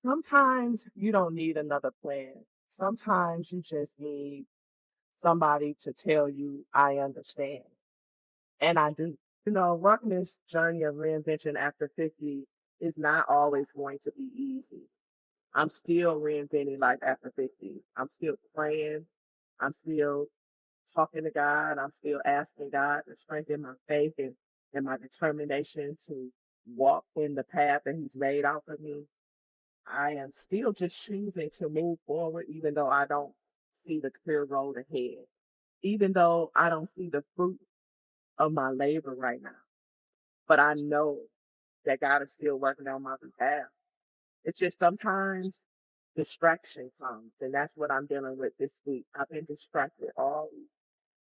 Sometimes you don't need another plan. Sometimes you just need somebody to tell you, I understand. And I do. Working this journey of reinvention after 50 is not always going to be easy. I'm still reinventing life after 50. I'm still praying. I'm still talking to God. I'm still asking God to strengthen my faith and my determination to walk in the path that He's laid out for me. I am still just choosing to move forward, even though I don't see the clear road ahead, even though I don't see the fruit of my labor right now. But I know that God is still working on my behalf. It's just sometimes distraction comes, and that's what I'm dealing with this week. I've been distracted all week.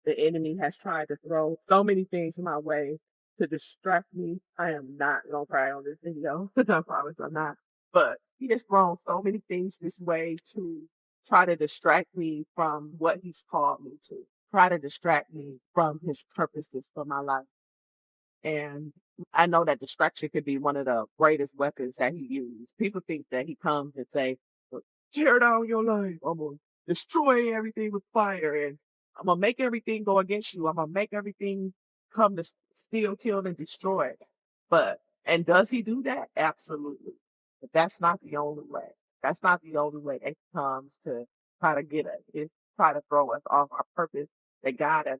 The enemy has tried to throw so many things my way to distract me. I am not gonna cry on this video. I promise I'm not. But he has thrown so many things this way to try to distract me from what he's called me to, try to distract me from his purposes for my life. And I know that distraction could be one of the greatest weapons that he used. People think that he comes and say, "Well, tear down your life. I'm gonna destroy everything with fire, and I'm gonna make everything go against you. I'm gonna make everything come to steal, kill, and destroy." And does he do that? Absolutely. But that's not the only way. That's not the only way that he comes to try to get us. Is try to throw us off our purpose that God has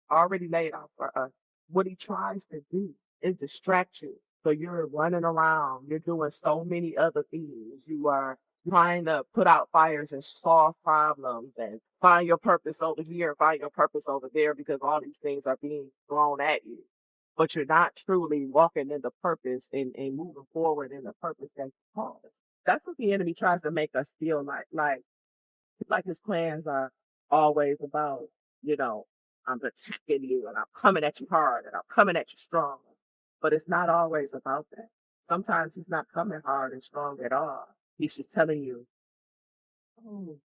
already laid out for us. What he tries to do is distract you. So you're running around, you're doing so many other things. You are trying to put out fires and solve problems and find your purpose over here and find your purpose over there because all these things are being thrown at you. But you're not truly walking in the purpose and moving forward in the purpose that you called us. That's what the enemy tries to make us feel like his plans are always about, you know, I'm attacking you and I'm coming at you hard and I'm coming at you strong. But it's not always about that. Sometimes he's not coming hard and strong at all. He's just telling you, oh,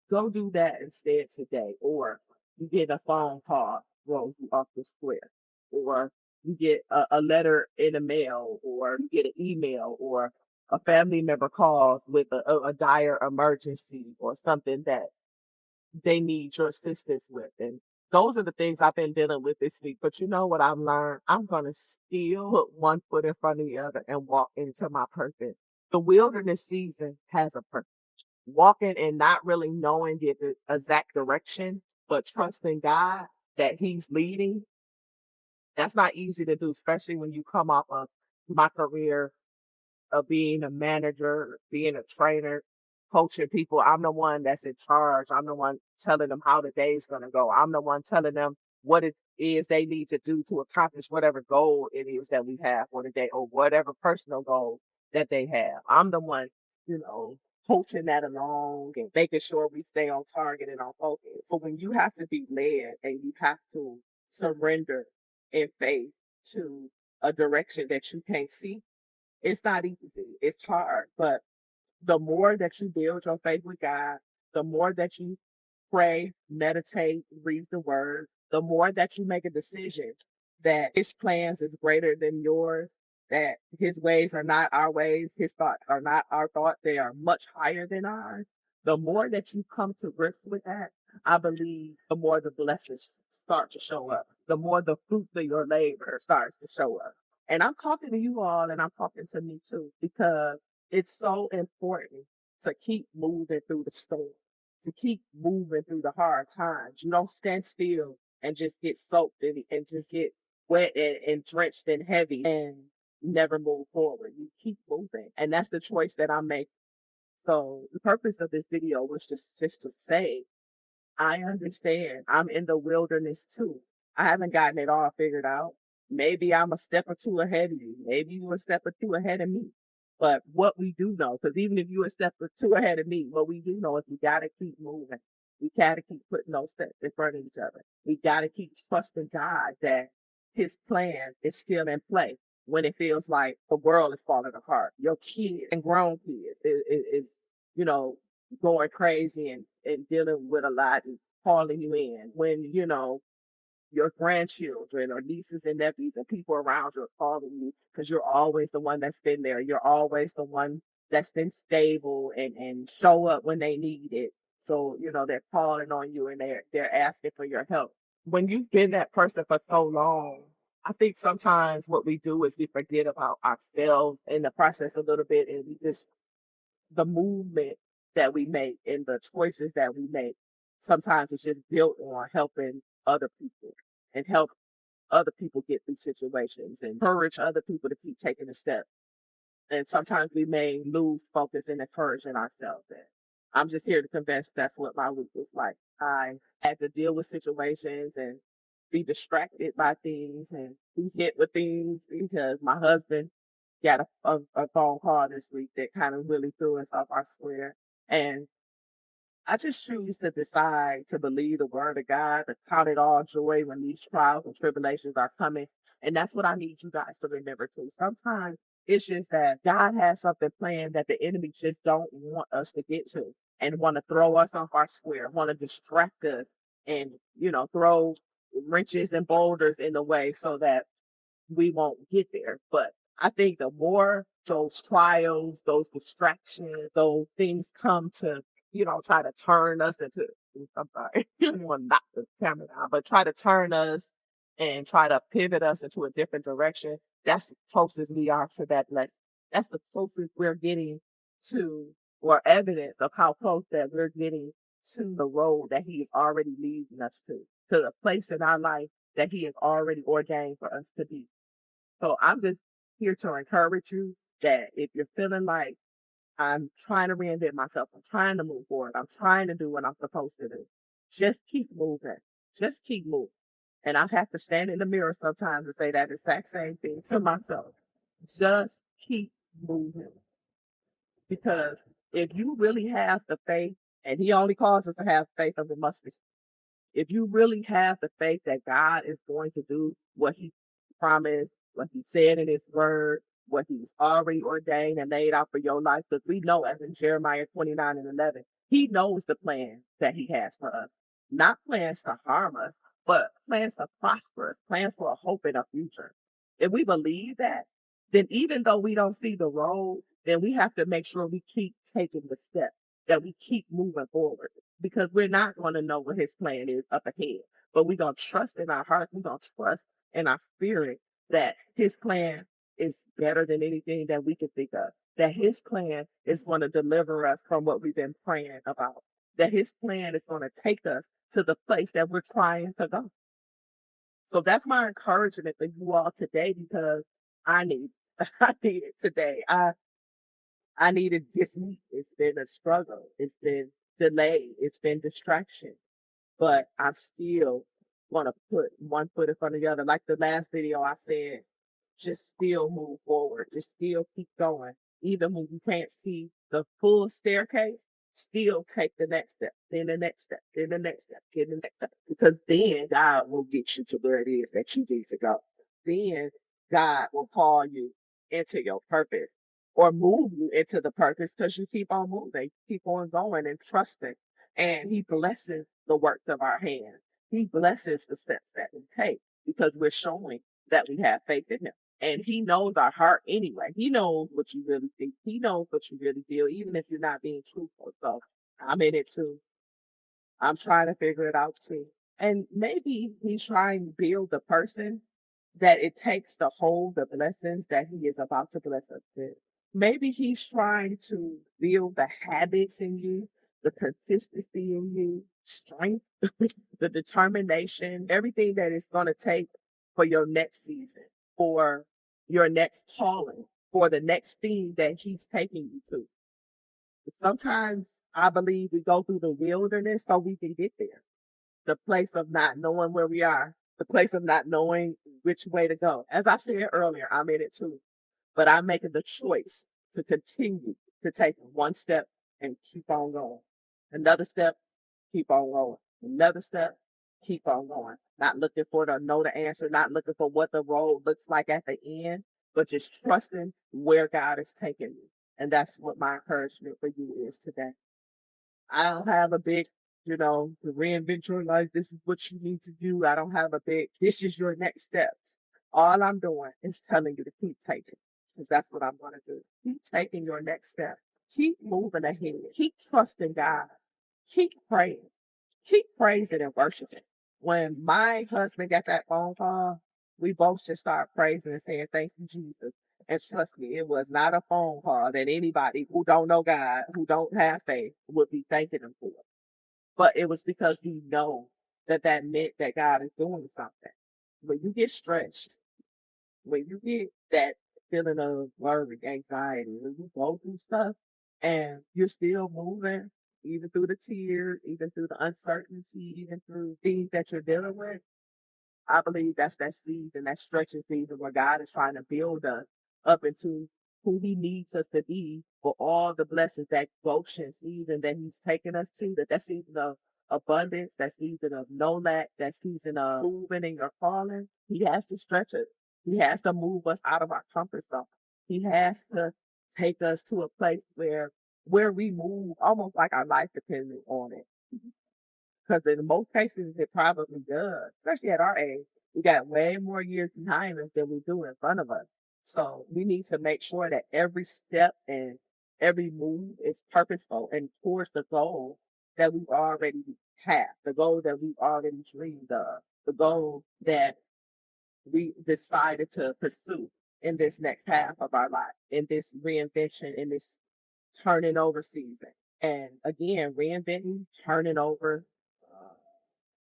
go do that instead today. Or you get a phone call, throws you off the square. Or you get a letter in the mail, or you get an email, or a family member calls with a dire emergency or something that they need your assistance with. And those are the things I've been dealing with this week. But you know what I've learned? I'm going to still put one foot in front of the other and walk into my purpose. The wilderness season has a purpose. Walking and not really knowing the exact direction, but trusting God that He's leading. That's not easy to do, especially when you come off of my career of being a manager, being a trainer, coaching people. I'm the one that's in charge. I'm the one telling them how the day's going to go. I'm the one telling them what it is they need to do to accomplish whatever goal it is that we have for the day or whatever personal goal that they have. I'm the one, you know, coaching that along and making sure we stay on target and on focus. So when you have to be led and you have to surrender in faith to a direction that you can't see, it's not easy. It's hard, but the more that you build your faith with God, the more that you pray, meditate, read the word, the more that you make a decision that his plans is greater than yours, that his ways are not our ways, his thoughts are not our thoughts, they are much higher than ours. The more that you come to grips with that, I believe the more the blessings start to show up, the more the fruit of your labor starts to show up. And I'm talking to you all and I'm talking to me too, because it's so important to keep moving through the storm, to keep moving through the hard times. You don't stand still and just get soaked and just get wet and drenched and heavy and never move forward. You keep moving. And that's the choice that I'm making. So the purpose of this video was just to say, I understand. I'm in the wilderness too. I haven't gotten it all figured out. Maybe I'm a step or two ahead of you. Maybe you're a step or two ahead of me. But what we do know, because even if you're a step or two ahead of me, what we do know is we got to keep moving. We got to keep putting those steps in front of each other. We got to keep trusting God that his plan is still in play when it feels like the world is falling apart. Your kids and grown kids is you know, going crazy and dealing with a lot and calling you in when, your grandchildren or nieces and nephews and people around you are calling you because you're always the one that's been there. You're always the one that's been stable and show up when they need it. So, they're calling on you and they're asking for your help. When you've been that person for so long, I think sometimes what we do is we forget about ourselves in the process a little bit, and we just the movement that we make and the choices that we make. Sometimes it's just built on helping other people and help other people get through situations and encourage other people to keep taking a step. And sometimes we may lose focus and encouraging ourselves. And I'm just here to confess that's what my week was like. I had to deal with situations and be distracted by things and be hit with things because my husband got a phone call this week that kind of really threw us off our square. And I just choose to decide to believe the word of God, to count it all joy when these trials and tribulations are coming. And that's what I need you guys to remember too. Sometimes it's just that God has something planned that the enemy just don't want us to get to and want to throw us off our square, want to distract us and, throw wrenches and boulders in the way so that we won't get there. But I think the more those trials, those distractions, those things come to, try to turn us into, I'm sorry, well, not the camera now, but try to turn us and try to pivot us into a different direction. That's the closest we are to that blessing. That's the closest we're getting to, or evidence of how close that we're getting to the road that He is already leading us to the place in our life that He has already ordained for us to be. So I'm just here to encourage you that if you're feeling like I'm trying to reinvent myself, I'm trying to move forward, I'm trying to do what I'm supposed to do, just keep moving. Just keep moving. And I have to stand in the mirror sometimes and say that exact same thing to myself. Just keep moving. Because if you really have the faith, and He only calls us to have faith of the mustard, if you really have the faith that God is going to do what He promised, what He said in His word, what He's already ordained and laid out for your life, because we know, as in Jeremiah 29:11, He knows the plan that He has for us. Not plans to harm us, but plans to prosper us, plans for a hope and a future. If we believe that, then even though we don't see the road, then we have to make sure we keep taking the step, that we keep moving forward because we're not going to know what His plan is up ahead. But we're going to trust in our heart, we're going to trust in our spirit that His plan is better than anything that we can think of, that His plan is going to deliver us from what we've been praying about, that His plan is going to take us to the place that we're trying to go. So that's my encouragement for you all today because I need I need it today. I needed this week. It's been a struggle. It's been delay. It's been distraction. But I'm still gonna put one foot in front of the other. Like the last video I said, just still move forward. Just still keep going. Even when you can't see the full staircase, still take the next step, then the next step, then the next step, then the next step. Because then God will get you to where it is that you need to go. Then God will call you into your purpose or move you into the purpose because you keep on moving, keep on going and trusting. And He blesses the works of our hands. He blesses the steps that we take because we're showing that we have faith in Him. And He knows our heart anyway. He knows what you really think. He knows what you really feel, even if you're not being truthful. So I'm in it too. I'm trying to figure it out too. And maybe He's trying to build the person that it takes to hold the blessings that He is about to bless us with. Maybe He's trying to build the habits in you, the consistency in you, strength, the determination, everything that it's going to take for your next season, for your next calling, for the next thing that He's taking you to. Sometimes I believe we go through the wilderness so we can get there. The place of not knowing where we are, the place of not knowing which way to go. As I said earlier, I'm in it too, but I'm making the choice to continue to take one step and keep on going. Another step, keep on going. Another step, keep on going. Not looking for the know the answer, not looking for what the road looks like at the end, but just trusting where God is taking you. And that's what my encouragement for you is today. I don't have a big, to reinvent your life. This is what you need to do. I don't have a big, this is your next steps. All I'm doing is telling you to keep taking. because that's what I'm going to do. Keep taking your next step. Keep moving ahead. Keep trusting God. Keep praying. Keep praising and worshiping. When my husband got that phone call, we both just started praising and saying, "Thank you, Jesus." And trust me, it was not a phone call that anybody who don't know God, who don't have faith, would be thanking him for. But it was because we know that that meant that God is doing something. When you get stretched, when you get that feeling of worry, anxiety, when you go through stuff and you're still moving, even through the tears, even through the uncertainty, even through things that you're dealing with, I believe that's that season, that stretching season where God is trying to build us up into who He needs us to be for all the blessings, that Goshen season that He's taken us to, that season of abundance, that season of no lack, that season of moving in your calling. He has to stretch us. He has to move us out of our comfort zone. He has to take us to a place where we move almost like our life depended on it. Because in most cases, it probably does, especially at our age. We got way more years behind us than we do in front of us. So we need to make sure that every step and every move is purposeful and towards the goal that we already have, the goal that we already dreamed of, the goal that we decided to pursue in this next half of our life, in this reinvention, in this turning over season. And again, reinventing, turning over, uh,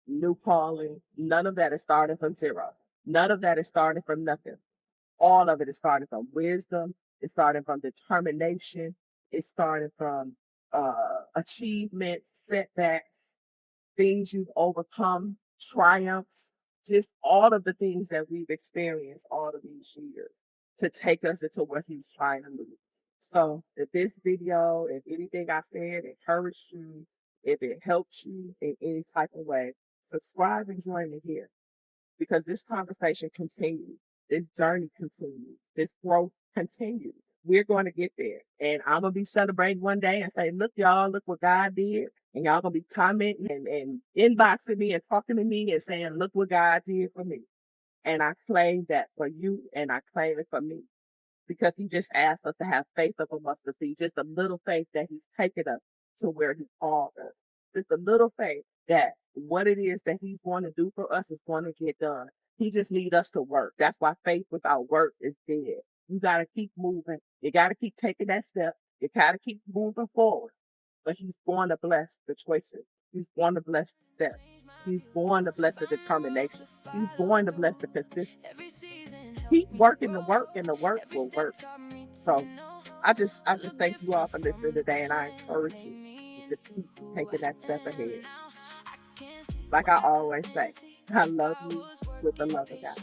new calling, none of that is starting from zero. None of that is starting from nothing. All of it is starting from wisdom. It's starting from determination. It's starting from achievements, setbacks, things you've overcome, triumphs, just all of the things that we've experienced all of these years to take us into what He's trying to lead us. So if this video, if anything I said encouraged you, if it helped you in any type of way, subscribe and join me here because this conversation continues, this journey continues, this growth continues. We're going to get there. And I'm going to be celebrating one day and say, look, y'all, look what God did. And y'all going to be commenting and inboxing me and talking to me and saying, look what God did for me. And I claim that for you and I claim it for me because He just asked us to have faith of a mustard seed, just a little faith that He's taken us to where He called us. Just a little faith that what it is that He's going to do for us is going to get done. He just need us to work. That's why faith without works is dead. You got to keep moving. You got to keep taking that step. You got to keep moving forward. But He's going to bless the choices. He's going to bless the steps. He's going to bless the determination. He's going to bless the consistency. Keep working the work and the work will work. So I just thank you all for listening today and I encourage you to just keep taking that step ahead. Like I always say, I love you with the love of God.